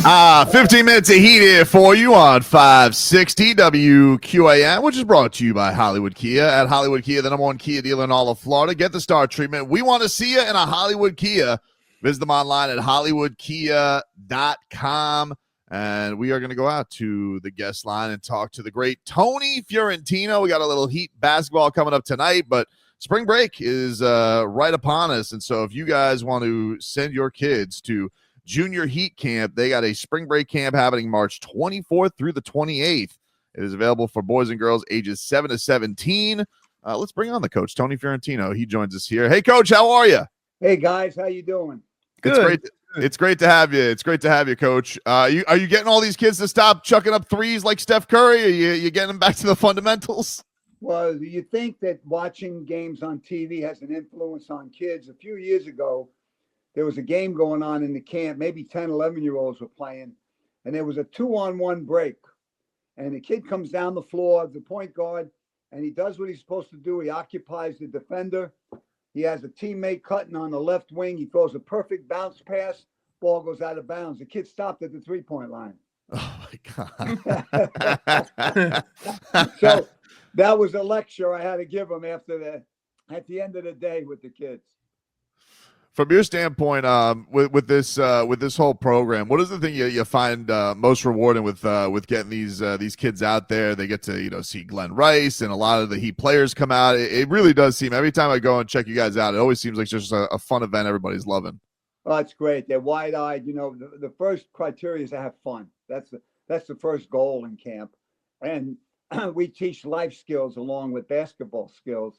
15 minutes of heat here for you on 560 WQAM, which is brought to you by Hollywood Kia. At Hollywood Kia, the #1 Kia dealer in all of Florida. Get the star treatment. We want to see you in a Hollywood Kia. Visit them online at hollywoodkia.com. And we are going to go out to the guest line and talk to the great Tony Fiorentino. We got a little Heat basketball coming up tonight, but spring break is right upon us. And so if you guys want to send your kids to Junior Heat Camp, they got a spring break camp happening March 24th through the 28th. It is available for boys and girls ages 7 to 17. Let's bring on the coach, Tony Fiorentino. He joins us here. Hey, Coach, how are you? Hey, guys, how you doing? Good. It's great to have you. It's great to have you, Coach. Are you getting all these kids to stop chucking up threes like Steph Curry? Are you getting them back to the fundamentals? Well, you think that watching games on TV has an influence on kids. A few years ago, there was a game going on in the camp. Maybe 10, 11-year-olds were playing, and there was a 2-on-1 break. And the kid comes down the floor, the point guard, and he does what he's supposed to do. He occupies the defender. He has a teammate cutting on the left wing. He throws a perfect bounce pass. Ball goes out of bounds. The kid stopped at the three-point line. Oh, my God. So that was a lecture I had to give him at the end of the day with the kids. From your standpoint, with this whole program, what is the thing you find most rewarding with getting these kids out there? They get to see Glenn Rice and a lot of the Heat players come out. It really does seem, every time I go and check you guys out, it always seems like it's just a fun event everybody's loving. Oh, it's great. They're wide-eyed. The first criteria is to have fun. That's the first goal in camp, and we teach life skills along with basketball skills.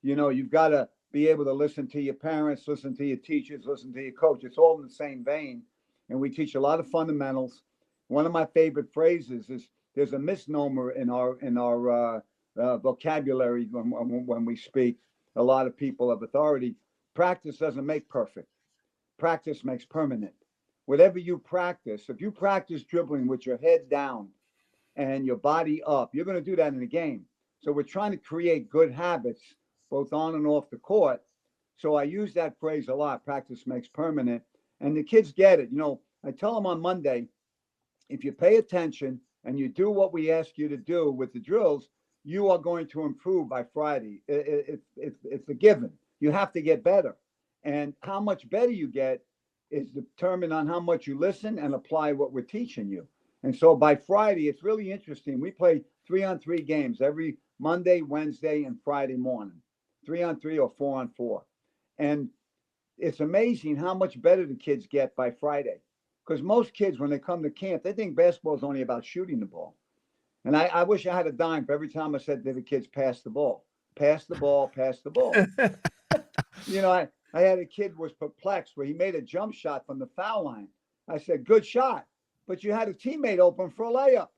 You've got to be able to listen to your parents, listen to your teachers, listen to your coach. It's all in the same vein. And we teach a lot of fundamentals. One of my favorite phrases is there's a misnomer in our vocabulary when we speak. A lot of people of authority. Practice doesn't make perfect. Practice makes permanent. Whatever you practice, if you practice dribbling with your head down and your body up, you're going to do that in a game. So we're trying to create good habits both on and off the court. So I use that phrase a lot. Practice makes permanent. And the kids get it. I tell them on Monday, if you pay attention and you do what we ask you to do with the drills, you are going to improve by Friday. It's a given. You have to get better. And how much better you get is determined on how much you listen and apply what we're teaching you. And so by Friday, it's really interesting. We play 3-on-3 games every Monday, Wednesday, and Friday morning. 3-on-3 or 4-on-4. And it's amazing how much better the kids get by Friday. Because most kids, when they come to camp, they think basketball is only about shooting the ball. And I wish I had a dime for every time I said to the kids, pass the ball. Pass the ball, pass the ball. I had a kid who was perplexed where he made a jump shot from the foul line. I said, good shot. But you had a teammate open for a layup.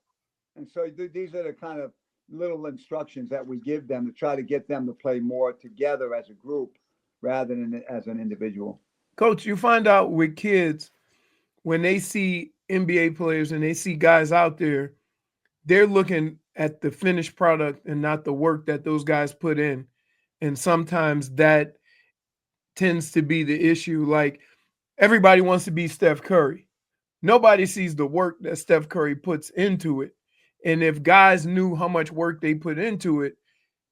And so these are the kind of little instructions that we give them to try to get them to play more together as a group rather than as an individual. Coach, you find out with kids, when they see NBA players and they see guys out there, they're looking at the finished product and not the work that those guys put in. And sometimes that tends to be the issue. Like, everybody wants to be Steph Curry. Nobody sees the work that Steph Curry puts into it. And if guys knew how much work they put into it,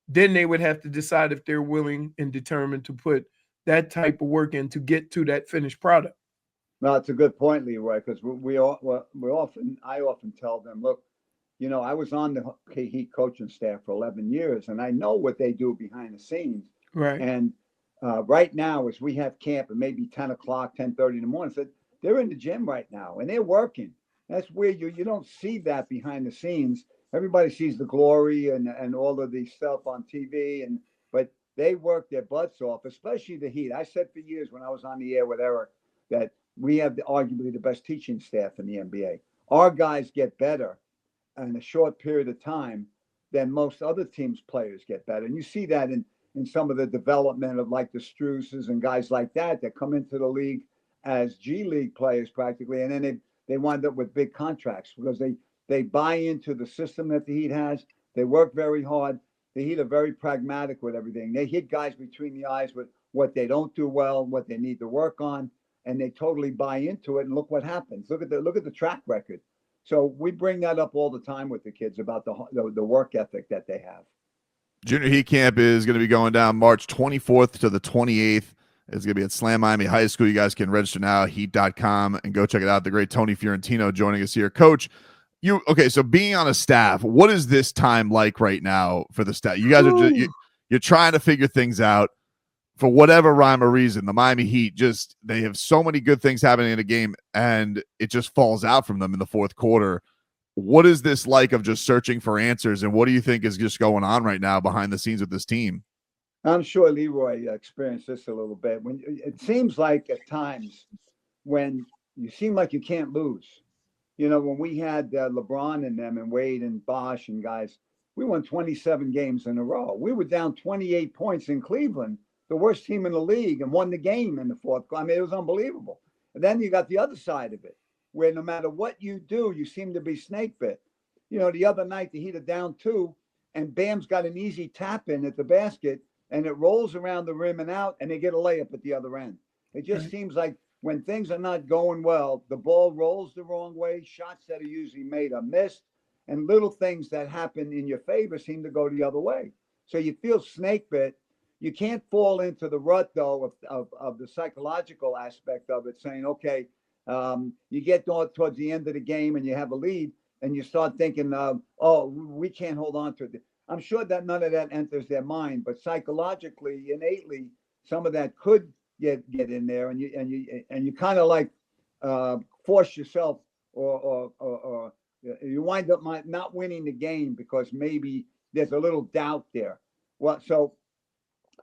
then they would have to decide if they're willing and determined to put that type of work in to get to that finished product. No, it's a good point, Leroy, because I often tell them, look, I was on the Heat coaching staff for 11 years, and I know what they do behind the scenes. Right. And right now, as we have camp at maybe 10 o'clock, 10:30 in the morning, so they're in the gym right now, and they're working. That's where you don't see that behind the scenes. Everybody sees the glory and all of the stuff on TV, but they work their butts off, especially the Heat. I said for years when I was on the air with Eric that we have arguably the best teaching staff in the NBA. Our guys get better in a short period of time than most other teams' players get better. And you see that in some of the development of like the Struces and guys like that come into the league as G League players practically, and then they wind up with big contracts because they buy into the system that the Heat has. They work very hard. The Heat are very pragmatic with everything. They hit guys between the eyes with what they don't do well, what they need to work on, and they totally buy into it. And look what happens. Look at the track record. So we bring that up all the time with the kids about the work ethic that they have. Junior Heat Camp is going to be going down March 24th to the 28th. It's going to be at Slam Miami High School. You guys can register now at heat.com and go check it out. The great Tony Fiorentino joining us here. Coach, so being on a staff, what is this time like right now for the staff? You guys are just, you're trying to figure things out. For whatever rhyme or reason, the Miami Heat they have so many good things happening in a game, and it just falls out from them in the fourth quarter. What is this like of just searching for answers, and what do you think is just going on right now behind the scenes with this team? I'm sure Leroy experienced this a little bit. When it seems like at times when you seem like you can't lose. When we had LeBron and them and Wade and Bosh and guys, we won 27 games in a row. We were down 28 points in Cleveland, the worst team in the league, and won the game in the fourth quarter. I mean, it was unbelievable. And then you got the other side of it, where no matter what you do, you seem to be snake bit. The other night, the Heat are down 2, and Bam's got an easy tap in at the basket, and it rolls around the rim and out, and they get a layup at the other end. It just seems like when things are not going well, the ball rolls the wrong way, shots that are usually made are missed, and little things that happen in your favor seem to go the other way. So you feel snake bit. You can't fall into the rut, though, of the psychological aspect of it, saying, okay, you get towards the end of the game and you have a lead, and you start thinking, we can't hold on to it. I'm sure that none of that enters their mind, but psychologically, innately, some of that could get in there, and you kind of like force yourself, or you wind up not winning the game because maybe there's a little doubt there. Well, so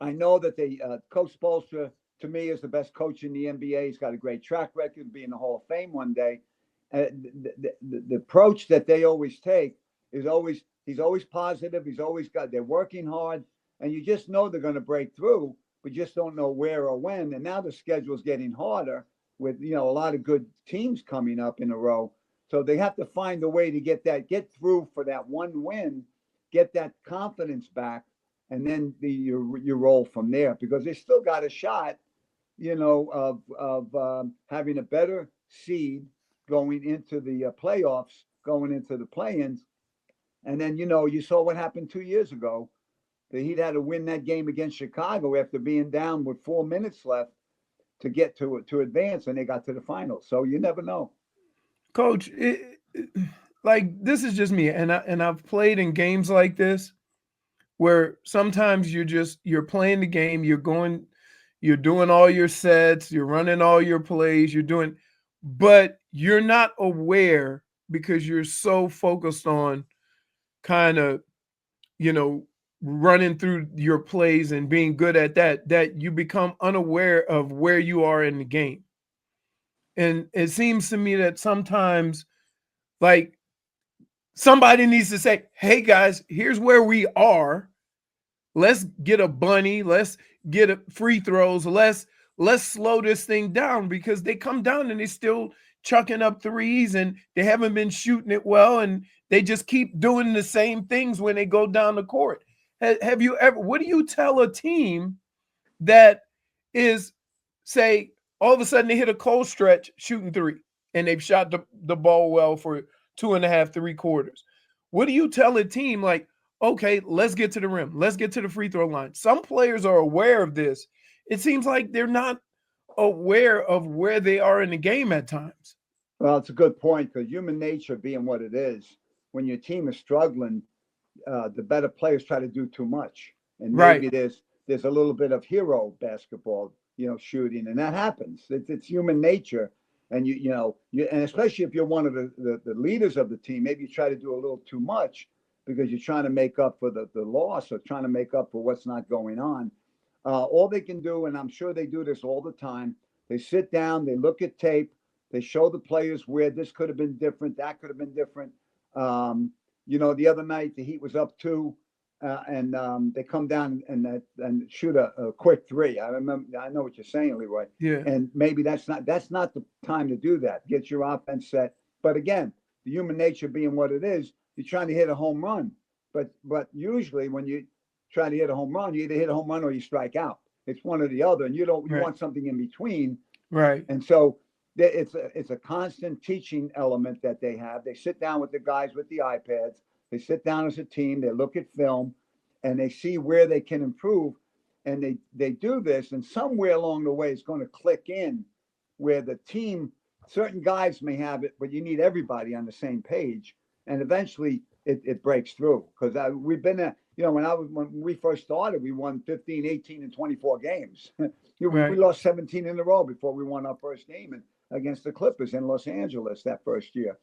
I know that Coach Spoelstra, to me, is the best coach in the NBA. He's got a great track record, being in the Hall of Fame one day. The approach that they always take is he's always positive. They're working hard, and you just know they're going to break through, but just don't know where or when. And now the schedule's getting harder with, a lot of good teams coming up in a row. So they have to find a way to get through for that one win, get that confidence back, and then you roll from there, because they still got a shot, of having a better seed going into the playoffs, going into the play-ins. And then, you saw what happened 2 years ago. The Heat had to win that game against Chicago after being down with 4 minutes left to get to advance, and they got to the finals. So you never know. Coach, this is just me, and I've played in games like this where sometimes you're playing the game, you're doing all your sets, you're running all your plays, but you're not aware because you're so focused on kind of, running through your plays and being good at that you become unaware of where you are in the game. And it seems to me that sometimes, like, somebody needs to say, hey guys, here's where we are. Let's get a bunny. Let's get free throws. Let's slow this thing down, because they come down and they still chucking up threes and they haven't been shooting it well. And they just keep doing the same things when they go down the court. Have you ever, what do you tell a team that is, say, all of a sudden they hit a cold stretch shooting three and they've shot the ball well for 2.5, 3 quarters? What do you tell a team like, okay, let's get to the rim. Let's get to the free throw line? Some players are aware of this. It seems like they're not aware of where they are in the game at times. Well, it's a good point, because human nature being what it is, when your team is struggling, the better players try to do too much. And maybe there's a little bit of hero basketball, shooting, and that happens. It's human nature. And and especially if you're one of the leaders of the team, maybe you try to do a little too much because you're trying to make up for the loss, or trying to make up for what's not going on. All they can do, and I'm sure they do this all the time, they sit down, they look at tape, they show the players where this could have been different, that could have been different. The other night the Heat was up 2, and they come down and shoot a quick 3. I know what you're saying, Leroy. Yeah. And maybe that's not the time to do that. Get your offense set. But again, the human nature being what it is, you're trying to hit a home run. But usually when you try to hit a home run, you either hit a home run or you strike out. It's one or the other, and you want something in between. Right. And so it's a constant teaching element that they have. They sit down with the guys with the iPads. They sit down as a team. They look at film, and they see where they can improve. And they do this, and somewhere along the way, it's going to click in where the team, certain guys may have it, but you need everybody on the same page. And eventually, it breaks through because we've been at, when we first started, we won 15, 18, and 24 games. We lost 17 in a row before we won our first game against the Clippers in Los Angeles that first year.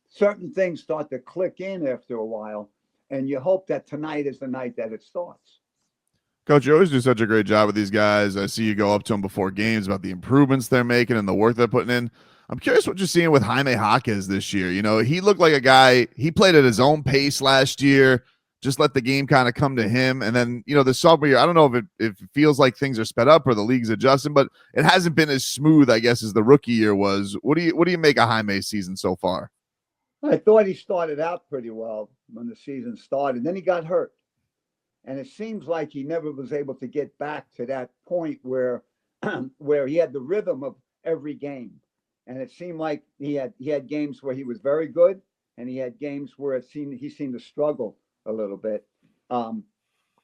Certain things start to click in after a while, and you hope that tonight is the night that it starts. Coach, you always do such a great job with these guys. I see you go up to them before games about the improvements they're making and the work they're putting in. I'm curious what you're seeing with Jaime Jaquez this year. He looked like a guy, he played at his own pace last year, just let the game kind of come to him. And then, the sophomore year, I don't know if it feels like things are sped up or the league's adjusting, but it hasn't been as smooth, I guess, as the rookie year was. What do you make of Jaime's season so far? I thought he started out pretty well when the season started. Then he got hurt. And it seems like he never was able to get back to that point where where he had the rhythm of every game. And it seemed like he had games where he was very good, and he had games where he seemed to struggle a little bit.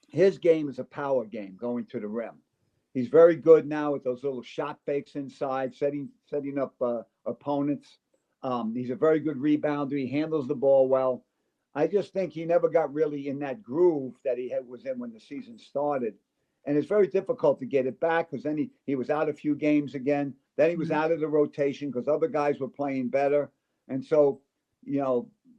His game is a power game, going to the rim. He's very good now with those little shot fakes inside, setting up opponents. He's a very good rebounder. He handles the ball well. I just think he never got really in that groove that was in when the season started. And it's very difficult to get it back because then he was out a few games again. Then he was out of the rotation because other guys were playing better. And so,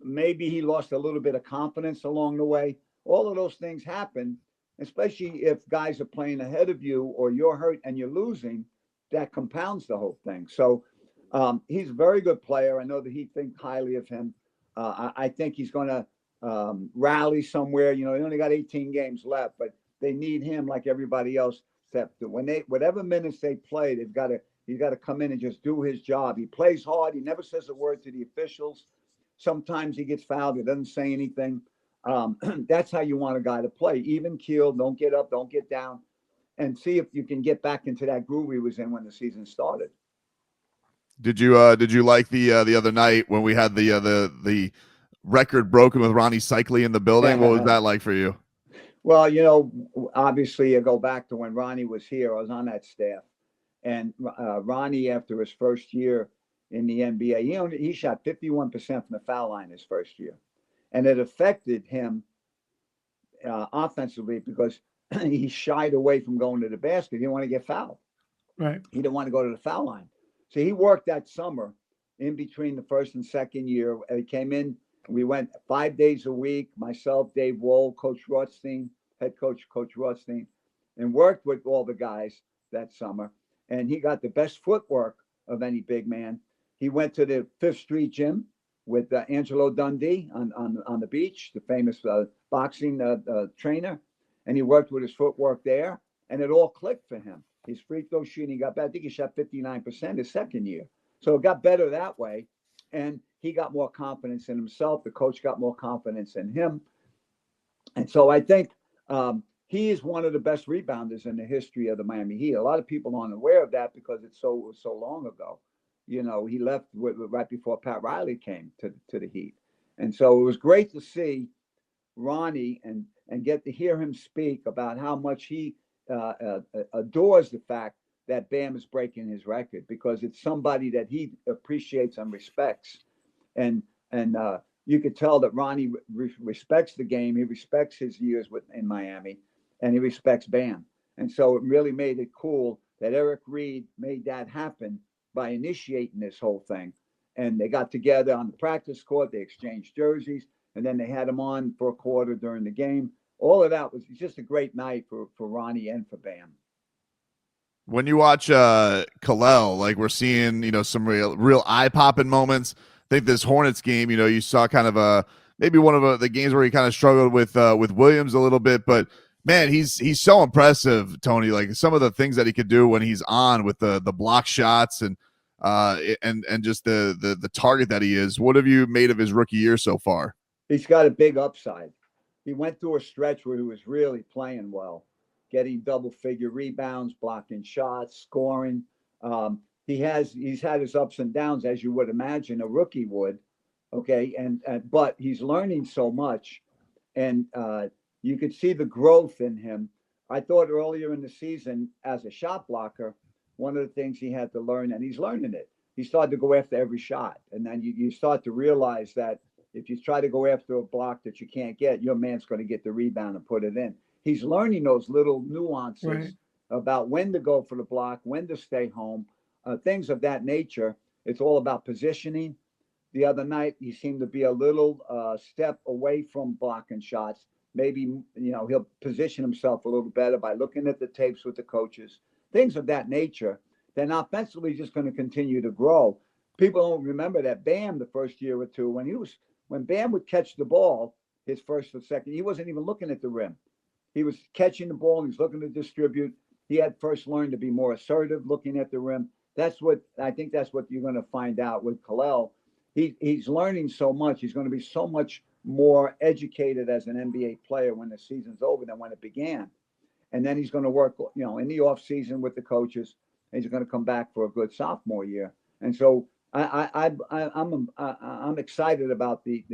maybe he lost a little bit of confidence along the way. All of those things happen, especially if guys are playing ahead of you or you're hurt and you're losing. That compounds the whole thing. So he's a very good player. I know that he thinks highly of him. I think he's going to rally somewhere. He only got 18 games left, but they need him like everybody else. Except whatever minutes they play, he's got to come in and just do his job. He plays hard. He never says a word to the officials. Sometimes he gets fouled. He doesn't say anything. That's how you want a guy to play. Even keel. Don't get up. Don't get down. And see if you can get back into that groove he was in when the season started. Did you like the other night when we had the record broken with Ronnie Seikaly in the building? What was that like for you? Well, obviously you go back to when Ronnie was here. I was on that staff, and Ronnie, after his first year in the NBA, he shot 51% from the foul line his first year, and it affected him offensively because he shied away from going to the basket. He didn't want to get fouled. Right. He didn't want to go to the foul line. So he worked that summer in between the first and second year. He came in. We went 5 days a week, myself, Dave Wohl, Coach Rothstein, head coach, Coach Rothstein, and worked with all the guys that summer. And he got the best footwork of any big man. He went to the Fifth Street gym with Angelo Dundee on the beach, the famous boxing trainer. And he worked with his footwork there, and it all clicked for him. His free throw shooting got better. I think he shot 59% his second year. So it got better that way. And he got more confidence in himself. The coach got more confidence in him. And so I think he is one of the best rebounders in the history of the Miami Heat. A lot of people aren't aware of that because it was so long ago. He left right before Pat Riley came to the Heat. And so it was great to see Ronnie and get to hear him speak about how much he adores the fact that Bam is breaking his record because it's somebody that he appreciates and respects. And you could tell that Ronnie respects the game. He respects his years in Miami, and he respects Bam. And so it really made it cool that Eric Reed made that happen by initiating this whole thing. And they got together on the practice court. They exchanged jerseys, and then they had him on for a quarter during the game. All of that was just a great night for Ronnie and for Bam. When you watch Kel'el, like we're seeing, some real eye-popping moments. I think this Hornets game, you saw kind of maybe one of the games where he kind of struggled with Williams a little bit, but man, he's so impressive, Tony. Like some of the things that he could do when he's on with the block shots and just the target that he is. What have you made of his rookie year so far? He's got a big upside. He went through a stretch where he was really playing well, getting double-figure rebounds, blocking shots, scoring. he's had his ups and downs, as you would imagine a rookie would. Okay, and but he's learning so much, and you could see the growth in him. I thought earlier in the season, as a shot blocker, one of the things he had to learn, and he's learning it, he started to go after every shot. And then you start to realize that if you try to go after a block that you can't get, your man's going to get the rebound and put it in. He's learning those little nuances Right. about when to go for the block, when to stay home, things of that nature. It's all about positioning. The other night, he seemed to be a little step away from blocking shots. Maybe, he'll position himself a little better by looking at the tapes with the coaches, things of that nature. Then offensively, just going to continue to grow. People don't remember that Bam, the first year or two, when Bam would catch the ball, his first or second, he wasn't even looking at the rim. He was catching the ball. He was looking to distribute. He had first learned to be more assertive, looking at the rim. That's what you're going to find out with Kel'el. He's learning so much. He's going to be so much more educated as an NBA player when the season's over than when it began. And then he's going to work, in the off season with the coaches. And he's going to come back for a good sophomore year. And so I'm excited about the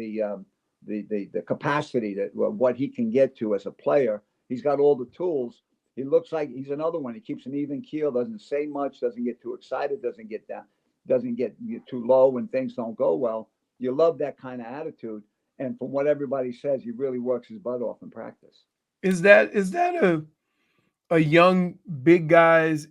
capacity that what he can get to as a player. He's got all the tools. He looks like he's another one. He keeps an even keel, doesn't say much, doesn't get too excited, doesn't get down, doesn't get too low when things don't go well. You love that kind of attitude. And from what everybody says, he really works his butt off in practice. Is that a young big guy's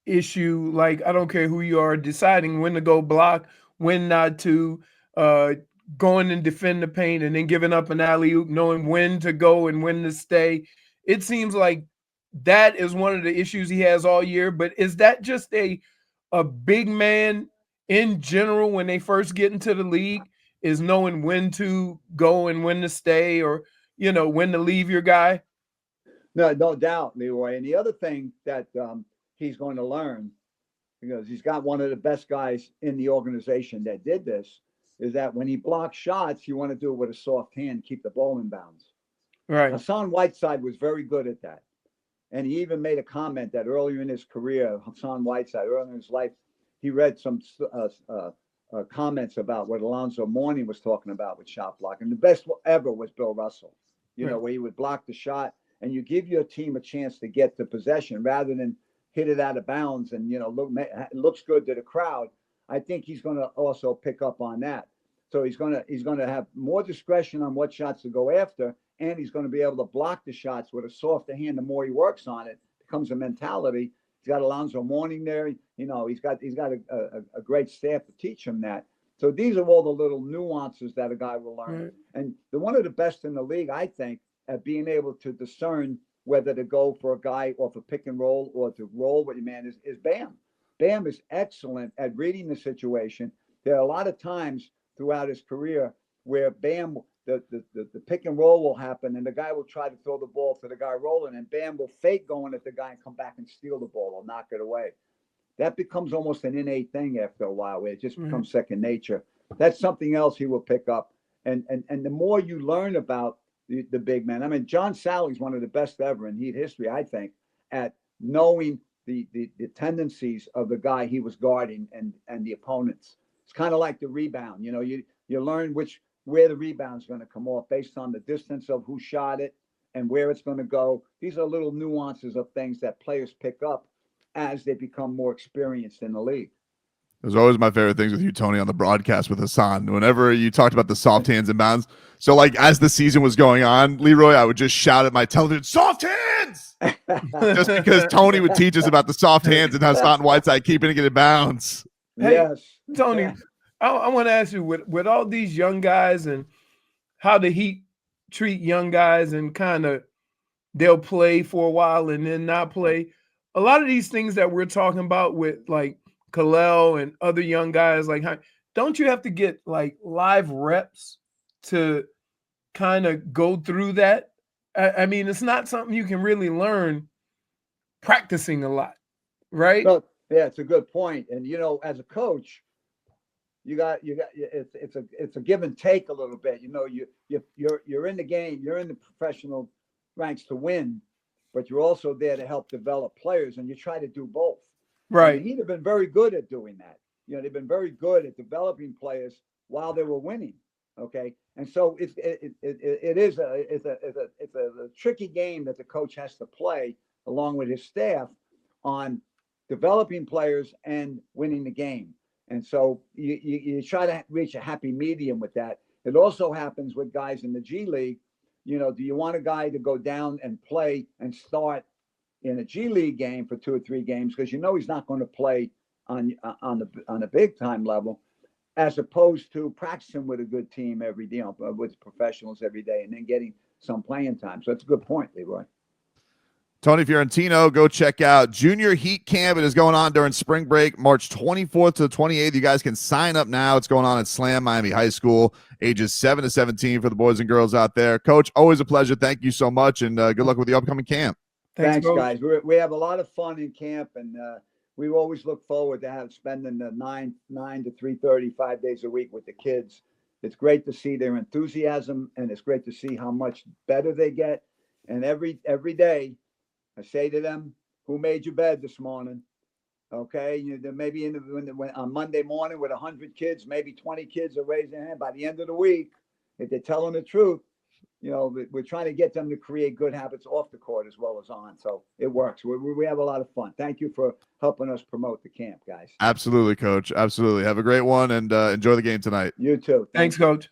issue? Like, I don't care who you are, deciding when to go block, when not to, going and defend the paint, and then giving up an alley-oop, knowing when to go and when to stay. It seems like that is one of the issues he has all year. But is that just a big man in general when they first get into the league, is knowing when to go and when to stay, or when to leave your guy? No doubt, Leroy. And the other thing that he's going to learn, because he's got one of the best guys in the organization that did this, is that when he blocks shots, you want to do it with a soft hand, keep the ball in bounds. Right. Hassan Whiteside was very good at that. And he even made a comment that earlier in his career, Hassan Whiteside, earlier in his life, he read some comments about what Alonzo Mourning was talking about with shot blocking. The best ever was Bill Russell, Right. where he would block the shot and you give your team a chance to get the possession rather than hit it out of bounds and, it looks good to the crowd. I think he's going to also pick up on that. So he's going to have more discretion on what shots to go after, and he's going to be able to block the shots with a softer hand. The more he works on it, becomes a mentality. He's got Alonzo Mourning there. He's got a great staff to teach him that. So these are all the little nuances that a guy will learn. Right. And the one of the best in the league, I think, at being able to discern whether to go for a guy off a pick and roll or to roll with your man is Bam. Bam is excellent at reading the situation. There are a lot of times throughout his career where Bam, the pick and roll will happen and the guy will try to throw the ball to the guy rolling, and Bam will fake going at the guy and come back and steal the ball or knock it away. That becomes almost an innate thing after a while, where it just becomes second nature. That's something else he will pick up. And the more you learn about the big man, I mean, John Sally's one of the best ever in Heat history, I think, at knowing the tendencies of the guy he was guarding and the opponents. It's kind of like the rebound. You learn where the rebound's going to come off based on the distance of who shot it and where it's going to go. These are little nuances of things that players pick up as they become more experienced in the league. There's always my favorite things with you, Tony, on the broadcast with Hassan. Whenever you talked about the soft hands and bounds. So, like, as the season was going on, Leroy, I would just shout at my television, soft hands! Just because Tony would teach us about the soft hands and Hassan Whiteside keeping it in bounds. Hey, Yes. Tony, I want to ask you, with all these young guys and how the Heat treat young guys and kind of they'll play for a while and then not play. A lot of these things that we're talking about with like Kel'el and other young guys, like, don't you have to get like live reps to kind of go through that? I mean, it's not something you can really learn practicing a lot, right? No, yeah, it's a good point. And as a coach, it's a give and take a little bit. You're in the game, you're in the professional ranks to win, but you're also there to help develop players, and you try to do both. Right. And he'd have been very good at doing that. You know, they've been very good at developing players while they were winning. Okay, and so it is a tricky game that the coach has to play along with his staff on developing players and winning the game. And so you try to reach a happy medium with that. It also happens with guys in the G League. You know, do you want a guy to go down and play and start in a G League game for 2 or 3 games because you know he's not going to play on a big time level, as opposed to practicing with a good team every day, with professionals every day, and then getting some playing time. So that's a good point, Leroy. Tony Fiorentino, go check out Junior Heat Camp. It is going on during spring break, March 24th to the 28th. You guys can sign up now. It's going on at Slam Miami High School, ages 7 to 17 for the boys and girls out there. Coach, always a pleasure. Thank you so much, and good luck with the upcoming camp. Thanks guys. We have a lot of fun in camp, and we always look forward to spending the 9 to 3:30, 5 days a week with the kids. It's great to see their enthusiasm, and it's great to see how much better they get. And every day, I say to them, "Who made your bed this morning?" Okay, maybe on Monday morning with 100 kids, maybe 20 kids are raising their hand. By the end of the week, if they're telling the truth, you know, we're trying to get them to create good habits off the court as well as on. So it works. We have a lot of fun. Thank you for helping us promote the camp, guys. Absolutely, Coach. Absolutely. Have a great one, and enjoy the game tonight. You too. Thanks, Coach.